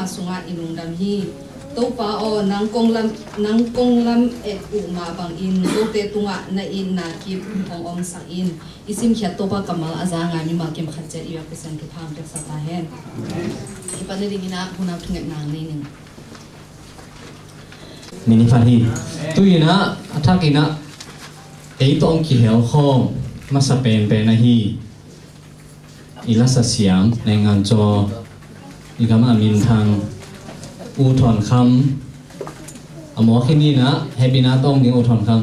sunga inungdam hi topa o nang konglam et uma bang in tote tunga na in na ki ong om sang in isim khia topa kamal azanga mi mal kem khatche iya pesen tu phang tek sa hen ipane dingina huna thungek nang nei ning nini fahi tuina athakina ei tong ki hel khom masa pen pe na hi ilasa siam nengan cho igama min thang u thon kham amo khini na hebina tong ding u thon kham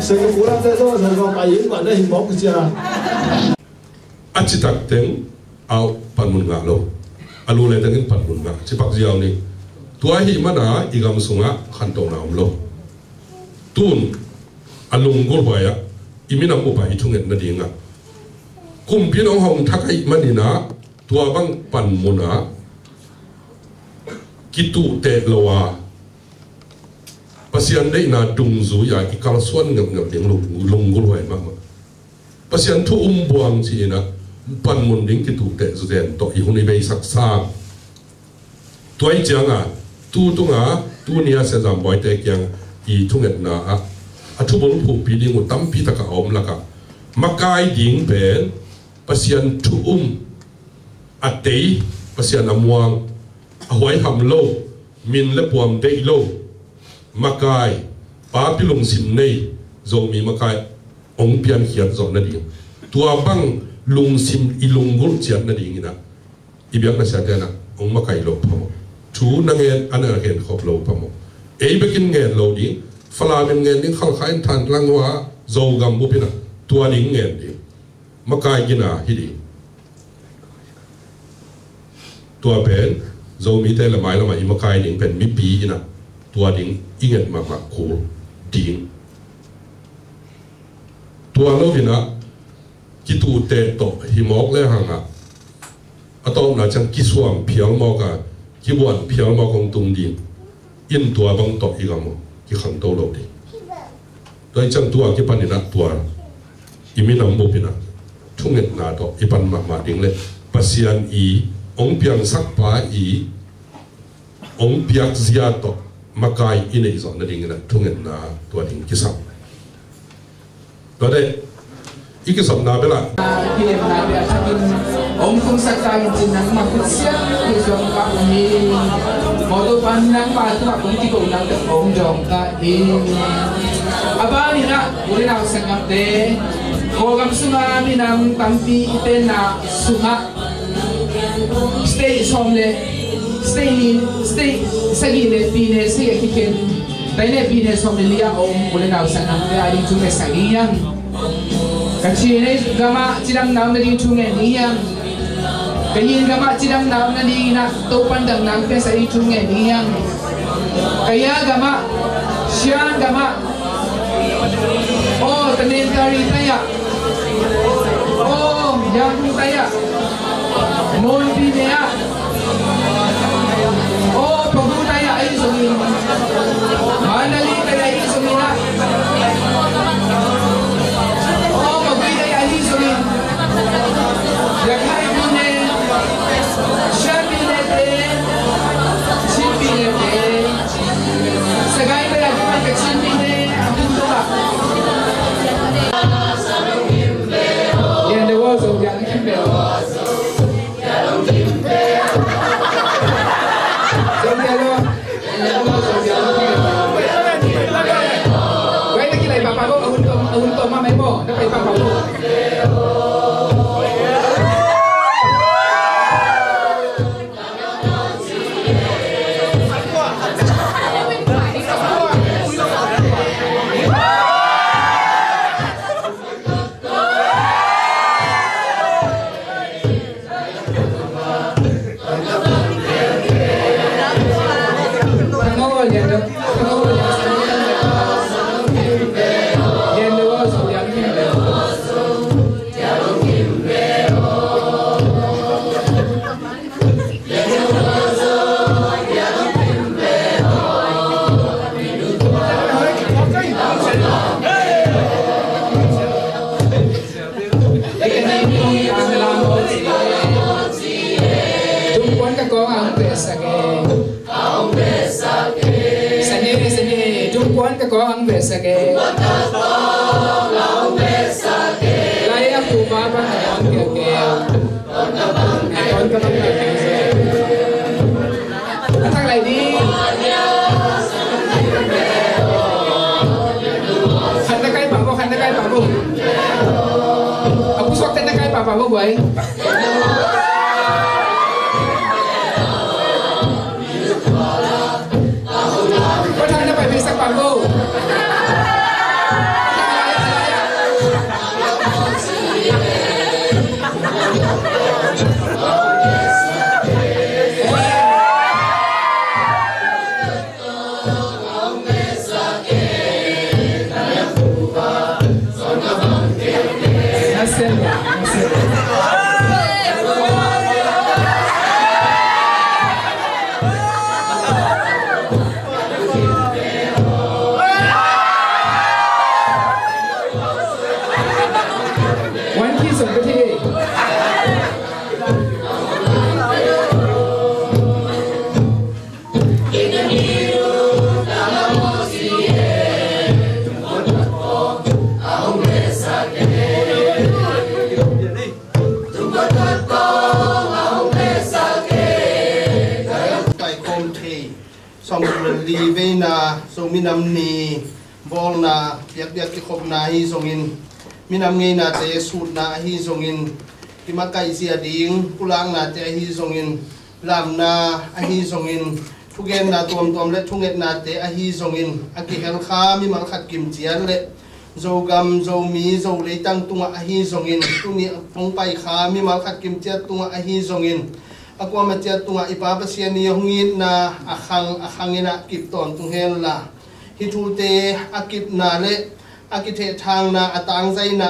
成個鼓啦，即係都成個大英文咧，欠冇嘅啫啦。阿只特定เอาปันมุนงาโลอาลูเลยตั้งปันมุนงาจิปักเจียวนี่ตัวหิมันอ่ะอีกำสุงะขันโตนามโลตุนอาลุงกุลไปอ่ะอีมินำอุปายทุ่งเงินนั่นเองอ่ะคุมพี่น้องห้องทักให้มันนี่นะตัวบังปันมุนอ่ะกิตุเตลวาภาษาได้นาดุงซูอยากอีกาลส่วนเงียบๆเลี้ยงลุงกุลไปมากภาษาทุ่มบวงจีนะปันมุนดิ้งกิตุเตสุดเด่นต่ออีคนนี้ไปสักษาตัวไอ้จังอ่ะตู้ตรงอ่ะตู้นี้เสียจำไว้แต่ยังอีทุ่งเงินนะอ่ะทุบลุผูปีดิ้งอุตั้มปีตะกะอมละกะมากายดิ้งเป็นภาษาทุ่มอัดเตยภาษาหมวงเอาไว้ทำโลมินและปวมเดยโลมากายป้าพิลงสินในทรงมีมากายองเปียนเขียนสอนนั่นเองตัวบังลุงซิมอีลุงกุลเจียนนั่นเองนะอีเบียกนั่นเสียแต่นะองมาไก่โลพมชูนังเงินอันนั้นเห็นขอบโลพมเอ้ยไปกินเงินโลดิฟลาเป็นเงินนี่เข้าขายทานลังว่าโจกัมบุพินะตัวดิ้งเงินดิมาไก่กินอ่ะฮิดีตัวเป็นโจมีแต่ละไม้ละไม้มาไก่ดิ้งเป็นมิปีนะตัวดิ้งอีเงินมากๆคูดิ้งตัวโลพินะกิตูเตโตหิมอกเลยห่างอ่ะอะตอมน่ะจังกิสวงเพียงมอกะกิบวนเพียงมอกของตุงดินอินตัวบังโตอีกมั้งกิขังโตโลดิโดยจังตัวกิปันนี่นะตัวอิมินำบุปินะทุ่งเงินนาโตอีปันมาดิ้งเลยปัสยันอีองเพียงสักปาอีองเพียงเสียโตมากายอินอีสอนนั่นเองนะทุ่งเงินนาตัวดิ้งกิสับตัวได้อีกสำนักเวลาที่เวลาเบียร์กินองค์คงสักการจินนังมาพุทธเสียที่จงกับมีมอตุปันนังปาตุมาคุณที่กูนังกับองค์จงกับอีอาบานี่นะบุรีรัมย์สังกัดเดโคกัมสุงามีนังตัมปีอิเตนะสุงาสเตย์สมเลสเตย์สกีเลปีเนสกีคินแต่เนี่ยปีเนสมเลลียองบุรีรัมย์สังกัดเดอาริจุเมสักิยังKacine gama cidang nam nadi chunge niyang kayin gama cidang nam nadi na topan dang nam pe sai chunge niyang kaya gama sian gama oh tanin kari taya oh yang taya mon pinea oh pagu taya ai sumi manali taya ai sumi na Yakai bine, shabine te, chibine te, sagai be agama ke chibine abundora. Yende wazo yang kimbe. Zodialo, yende wazo yang kimbe. Wai lagi lai papa ko ahun to mama mo, dapat papa ko. Ang besake, laya kuma ba ang keke, ang keke, atang lady, handa kay pabo, aku sok handa kay pabo boy. Kau handa pa bisa pabo. minam ni bol na yak ki khop na hi zongin minam ngei na te sut na hi zongin kimakai sia ding pulang na te hi zongin lam na hi zongin thugen na tom le thunget na te hi zongin aki hel kha mi mal khat kim chian le zo gam zo mi zo le tang tunga hi zongin tuni pong pai kha mi mal khat kim chia tunga hi zongin akwa ma chia tunga ipa pa sia ni hongin na akhangina kip ton tung hel la hi thu te akip na le akithe thang na atang zai na